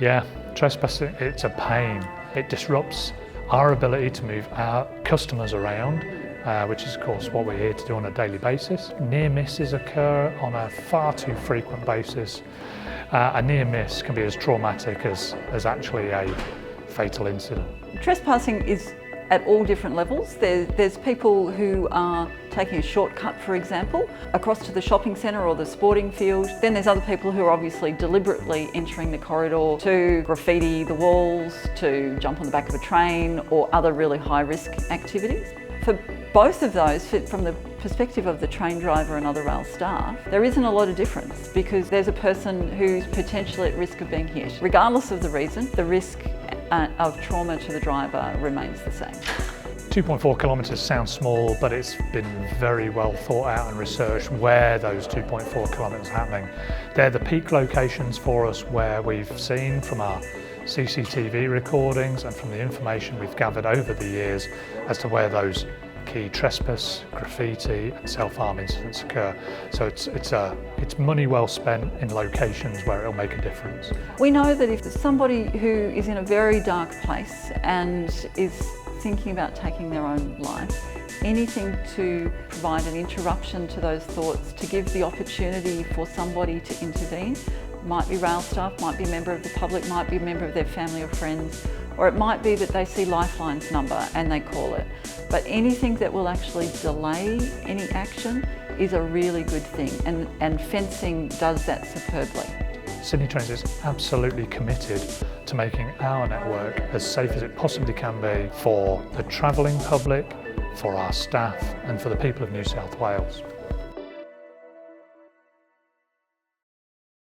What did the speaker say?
Yeah, trespassing, it's a pain. It disrupts our ability to move our customers around, which is of course what we're here to do on a daily basis. Near misses occur on a far too frequent basis. A near miss can be as traumatic as actually a fatal incident. Trespassing is at all different levels. There's people who are taking a shortcut, for example, across to the shopping centre or the sporting field. Then there's other people who are obviously deliberately entering the corridor to graffiti the walls, to jump on the back of a train or other really high risk activities. For both of those, from the perspective of the train driver and other rail staff, there isn't a lot of difference because there's a person who's potentially at risk of being hit. Regardless of the reason, the risk of trauma to the driver remains the same. 2.4 kilometres sounds small, but it's been very well thought out and researched where those 2.4 kilometres are happening. They're the peak locations for us where we've seen from our CCTV recordings and from the information we've gathered over the years as to where those key trespass, graffiti and self-harm incidents occur. So it's money well spent in locations where it'll make a difference. We know that if there's somebody who is in a very dark place and is thinking about taking their own life, anything to provide an interruption to those thoughts, to give the opportunity for somebody to intervene, might be rail staff, might be a member of the public, might be a member of their family or friends, or it might be that they see Lifeline's number and they call it. But anything that will actually delay any action is a really good thing, and fencing does that superbly. Sydney Trains is absolutely committed to making our network as safe as it possibly can be for the travelling public, for our staff and for the people of New South Wales.